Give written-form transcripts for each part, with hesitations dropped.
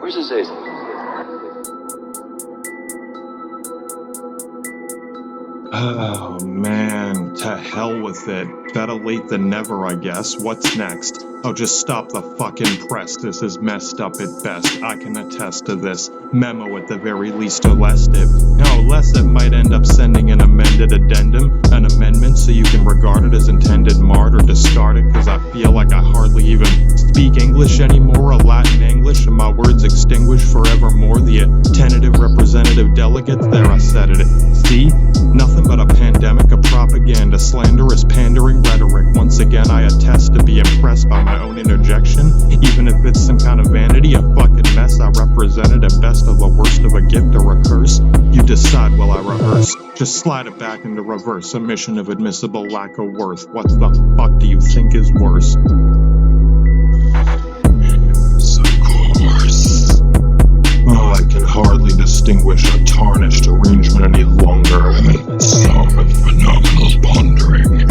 Where's Azazel? Oh man, to hell with it. Better late than never, I guess. What's next? Oh, just stop the fucking press. This is messed up at best. I can attest to this. Memo at the very least to lest it. No, less it might end up sending an amended addendum, an amendment so you can regard it as intended marred or discard it, cause I feel like I hardly even speak English anymore, or Latin English, and my words extinguished forevermore. The tentative representative delegates, there I said it. See? Nothing but a pandemic of propaganda, slanderous pandering rhetoric. Once again, I attest to be impressed by my own interjection. Even if it's some kind of vanity, a fucking mess, I represented at best of the worst of a gift or a curse. You decide while I rehearse. Just slide it back into reverse, a mission of admissible lack of worth. What the fuck do you think is worse? Of course. Oh, I can hardly distinguish a tarnished arrangement any longer. Some phenomenal pondering.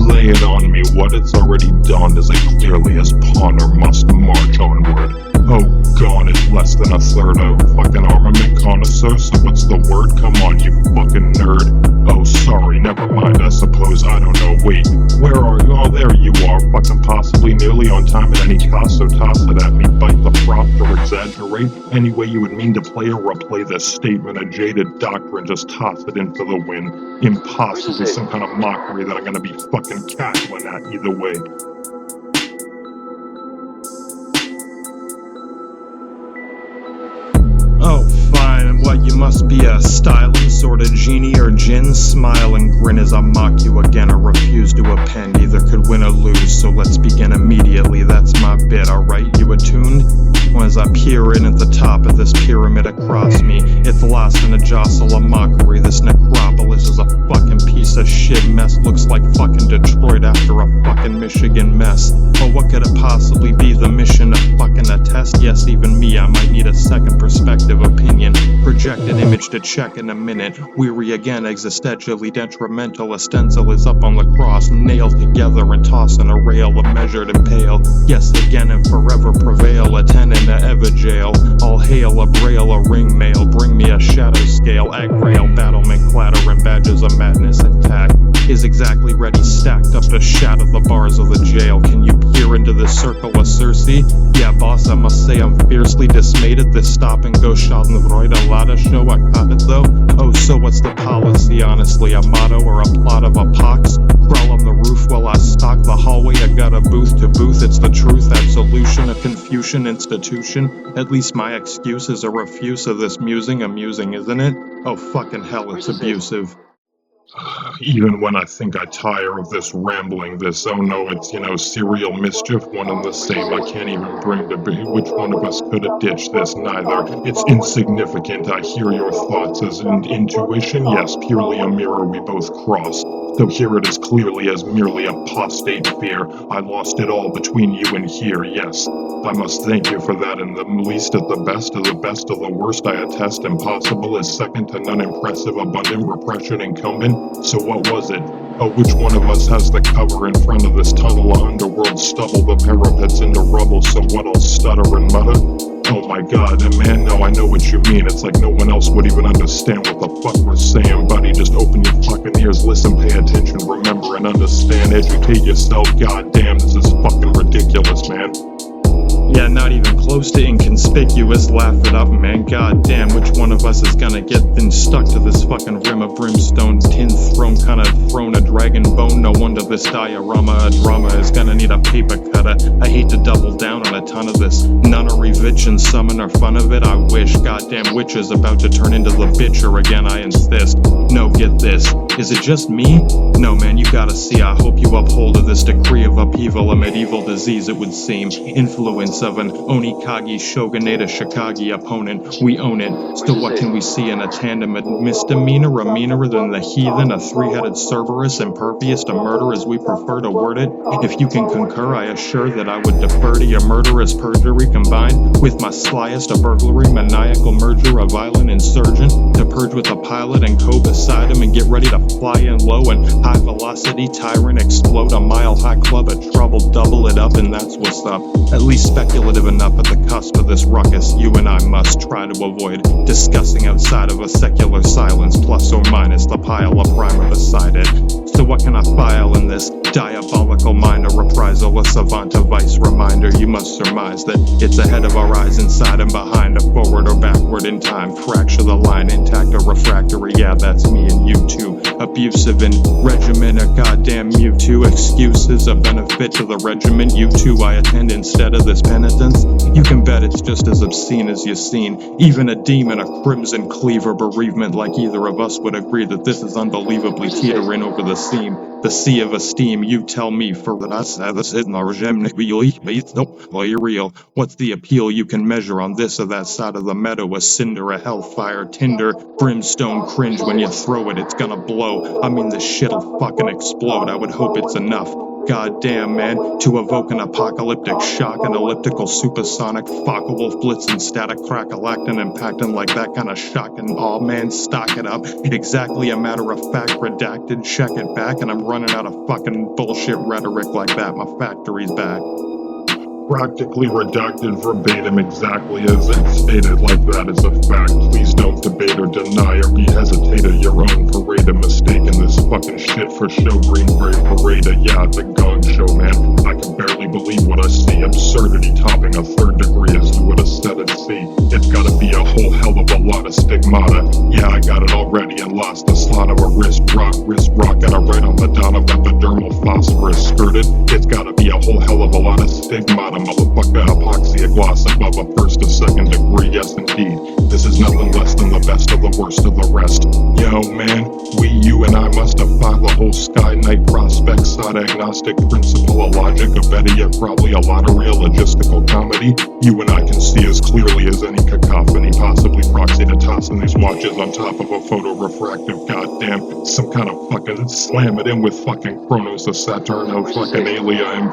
Lay it on me, what it's already done is as clearly as ponder must march onward. Oh, gone is less than a third of fucking armament connoisseur, so what's the word? Come on, you fucking nerd. Oh, sorry, never mind, I suppose, I don't know, wait, where are you? Oh, there you are, fucking possibly nearly on time at any cost, so toss it at me, bite the froth or exaggerate, any way you would mean to play or replay this statement, a jaded doctrine, just toss it into the wind. Impossibly some kind of mockery that I'm gonna be fucking cackling at either way. Oh, fine, what, you must be a styling sort of genie or djinn? Smile and grin as I mock you again or refuse to append. Either could win or lose, so let's begin immediately. That's my bit, alright? You attuned? As I peer in at the top of this pyramid across me, it's lost in a jostle of mockery. This necropolis is a fucking piece of shit mess. Looks like fucking Detroit after a fucking Michigan mess. But what could it possibly be? The mission of fucking a test? Yes, even me, I might need a second perspective opinion. Projected image to check in a minute. Weary again, existentially detrimental. A stencil is up on the cross, nailed together and tossed in a rail, a measured and pale. Yes, again and forever prevail. A tenant to ever jail. All hail a braille, a ring mail. Bring me a shadow scale, ag rail, battlement clatter, and badges of madness intact. Is exactly ready, stacked up to shatter the bars of the jail. Can you peer into this circle of Circe? Yeah, boss, I must say I'm fiercely dismayed at this stop and go Schadenfreude Lada show. I caught it though. Oh, so what's the policy? Honestly, a motto or a plot of a pox? Crawl on the roof while I stalk the hallway. I got a booth to booth. It's the truth, absolution, a Confucian institution. At least my excuse is a refuse of this musing. Amusing, isn't it? Oh, fucking hell, it's abusive. Even when I think I tire of this rambling, this, oh no, it's, serial mischief, one and the same. I can't even bring to be which one of us could have ditched this, neither. It's insignificant. I hear your thoughts as intuition, yes, purely a mirror we both cross. So here it is clearly as merely apostate fear. I lost it all between you and here, yes. I must thank you for that, and the least at the best of the worst I attest. Impossible is second to none, impressive, abundant, repression, incumbent. So what was it? Oh, which one of us has the cover in front of this tunnel of underworld stubble, the parapets into rubble, so what I'll stutter and mutter? Oh my god, and man, no, I know what you mean. It's like no one else would even understand what the fuck we're saying, buddy. Just open your fucking ears, listen, pay attention, remember and understand, educate yourself. God damn, this is fucking ridiculous, man. Yeah, not even close to inconspicuous. Laugh it up, man. God damn, which one of us is gonna get then stuck to this fucking rim of brimstone, tin throne, kinda thrown a dragon bone? No wonder this diorama, a drama, is gonna need a paper cutter. I hate to double down on a ton of this nunnery vitch and summoner fun of it. I wish, goddamn witch is about to turn into the bitcher again, I insist. No, get this. Is it just me? No, man, you gotta see. I hope you uphold of this decree of upheaval, a medieval disease, it would seem. Influence of an Onikagi shogunate, a Shikagi opponent. We own it. Still, what can we see in a tandem? A misdemeanor, a meaner than the heathen, a three-headed Cerberus, impervious to murder as we prefer to word it. If you can concur, I assure that I would defer to your murderous perjury combined with my slyest, a burglary, maniacal merger, a violent insurgent, to purge with a pilot and Cobus beside him and get ready to fly in low and high velocity tyrant explode a mile high club of trouble, double it up, and that's what's up. At least speculative enough at the cusp of this ruckus. You and I must try to avoid discussing outside of a secular silence, plus or minus the pile of primer beside it. So what can I file in this diabolical mind? A reprisal, a savant, a vice reminder. You must surmise that it's ahead of our eyes, inside and behind, a forward or backward in time. Fracture the line, intact or refractory. Yeah, that's me and you too. Abusive and regiment, a goddamn Mewtwo. Excuses, a benefit to the regiment. You too, I attend instead of this penitence. You can bet it's just as obscene as you've seen. Even a demon, a crimson cleaver bereavement, like either of us would agree that this is unbelievably teetering over the seam. The sea of esteem, you tell me, for that I say this is not real. What's the appeal you can measure on this or that side of the meadow? A cinder, a hellfire, tinder, brimstone, cringe when you throw it, it's gonna blow. I mean, this shit'll fucking explode. I would hope it's enough. God damn, man, to evoke an apocalyptic shock, an elliptical supersonic Focke-Wulf blitzing static crack-a-lactin impacting like that kind of shock and awe, man, stock it up. Exactly a matter of fact, redacted, check it back, and I'm running out of fucking bullshit rhetoric like that. My factory's back. Practically redacted verbatim exactly as it's stated, like that is a fact. Please don't debate or deny or be hesitate at your own parade of mistaking this fucking shit for show. Green Beret Parade, yeah, it's a gong show, man. I can barely believe what I see. Absurdity topping a third degree, as you would have said at sea. It's gotta be a whole hell of a lot of stigmata. Yeah, I got it already and lost the slot of a wrist rocket. I right on the dot of epidermal phosphorus skirted. It's gotta be a whole hell of a lot of stigmata. Motherfucker, epoxy a gloss above a first or second degree, yes indeed. This is nothing less than the best of the worst of the rest. Yo man, you and I must have filed a whole sky night prospect, side agnostic principle, a logic, a better yet probably a lottery, a logistical comedy. You and I can see as clearly as any cacophony, possibly proxy to tossing these watches on top of a photorefractive goddamn, some kind of fucking slam it in with fucking Chronos, a Saturno, fucking alien,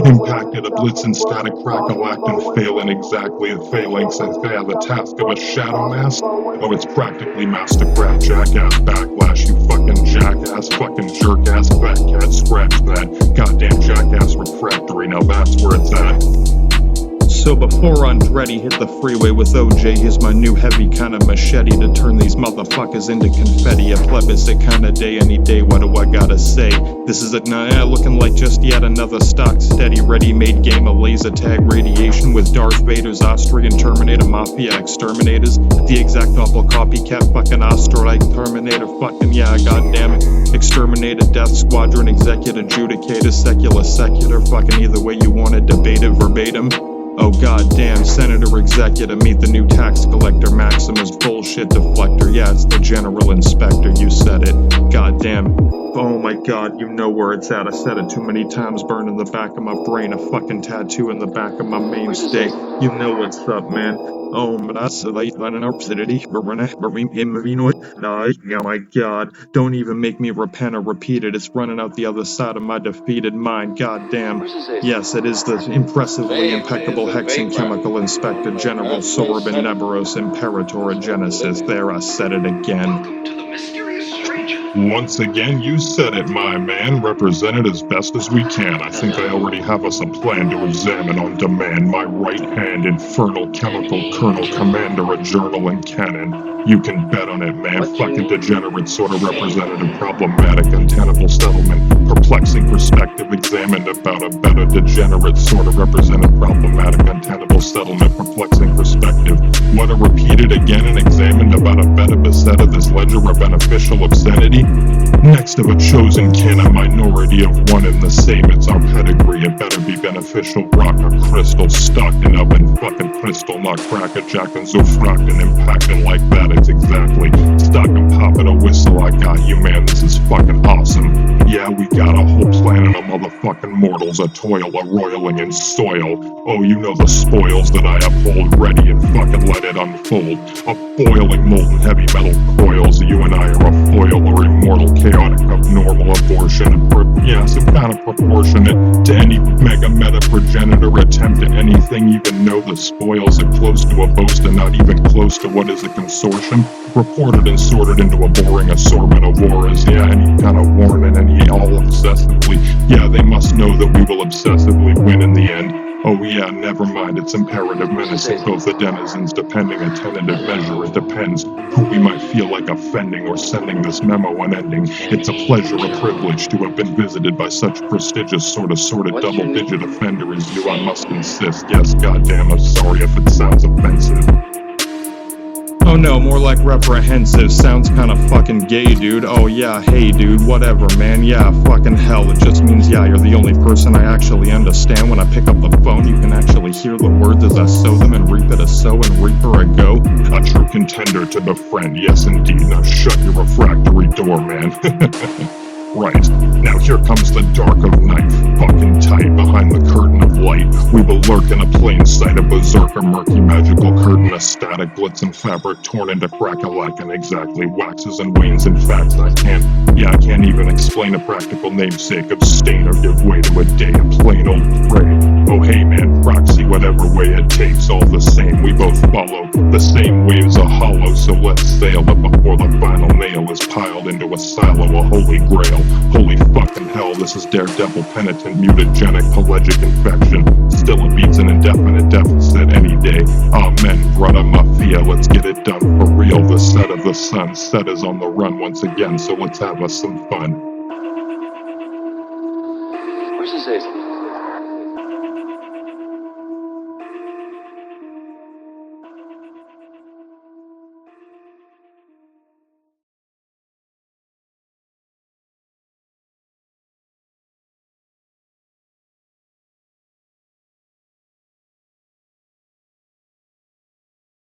impacted a blitz and static crack-a-lactin failing exactly the phalanx and fail the task of a shadow mask. Oh, it's practically mastercraft, jackass backlash, you fucking jackass, fucking jerk-ass fat cat, scratch that goddamn jackass refractory, now that's where it's at. So before Andretti hit the freeway with OJ, here's my new heavy kind of machete to turn these motherfuckers into confetti. A plebiscite kind of day, any day, what do I gotta say? This is looking like just yet another stock steady ready-made game of laser tag radiation with Darth Vader's Austrian Terminator Mafia exterminators. The exact awful copycat fucking asteroid Terminator fucking yeah, goddamn it. Exterminator, Death Squadron, Executive Adjudicator, Secular, fucking either way you want it, debate it verbatim. Oh goddamn, Senator Executive, meet the new tax collector, Maximus bullshit deflector. Yeah, it's the general inspector, you said it. Goddamn. Oh my god, you know where it's at. I said it too many times, burned in the back of my brain, a fucking tattoo in the back of my mainstay. You know what's up, man. Oh my god, don't even make me repent or repeat it. It's running out the other side of my defeated mind. Goddamn. Yes, it is the impressively impeccable Hexen Chemical Inspector General Sorbin Neberos Imperator Genesis. There, I said it again. Once again, you said it, my man. Represent it as best as we can. I think I already have us a plan to examine on demand. My right hand, infernal chemical colonel, commander, a journal and cannon. You can bet on it, man. Fucking degenerate, sort of representative, problematic, untenable settlement. Perplexing perspective examined about a better degenerate, sort of represented, problematic, untenable settlement. Perplexing perspective. What a repeated again and examined about a better beset of this ledger of beneficial obscenity. Next of a chosen kin, a minority of one and the same. It's our pedigree. It better be beneficial. Rock or crystal, stuck in oven, fucking crystal, not crack a jack and zofract and impacting like that. It's exactly stuck and popping a whistle. I got you, man. This is fucking awesome. Yeah, we got a whole planet of motherfucking mortals, a toil, a roiling in soil. Oh, you know the spoils that I uphold, ready and fucking let it unfold. A boiling molten heavy metal coils. You and I are a foil or immortal chaotic abnormal abortion. Some kind of proportionate to any mega meta progenitor attempt at anything. Even know the spoils are close to a boast and not even close to what is a consortium. Reported and sorted into a boring assortment of wars. Any kind of warning, any all obsessively. They must know that we will obsessively win in the end. Never mind, it's imperative menacing both the denizens, depending a tentative measure. It depends who we might feel like offending or sending this memo unending. It's a pleasure, a privilege to have been visited by such prestigious sorta double-digit offender as you, I must insist. Yes, goddamn, I'm sorry if it sounds offensive. Oh no, more like reprehensive. Sounds kinda fucking gay, dude. Oh yeah, hey dude, whatever, man. Yeah, fucking hell. It just means, you're the only person I actually understand. When I pick up the phone, you can actually hear the words as I sow them and reap it a sow and reaper a go. A true contender to befriend, yes indeed. Now shut your refractory door, man. Right, now here comes the dark of night, fucking tight behind the curtain of light. We will lurk in a plain sight, a berserker murky magical curtain, a static blitz and fabric torn into crack-a-lack and exactly waxes and wanes. In fact, I can't even explain a practical namesake, abstain or give way to a day, a plain old prey. Oh hey man, proxy whatever way it takes, all the same, we both follow the same waves are hollow, so let's sail up before the final nail is piled into a silo, a holy grail. Holy fucking hell, this is daredevil, penitent, mutagenic, pelagic infection. Still it beats an indefinite deficit any day. Amen, brother mafia, let's get it done for real. The set of the sun, set is on the run once again, so let's have us some fun. Where's Azazel?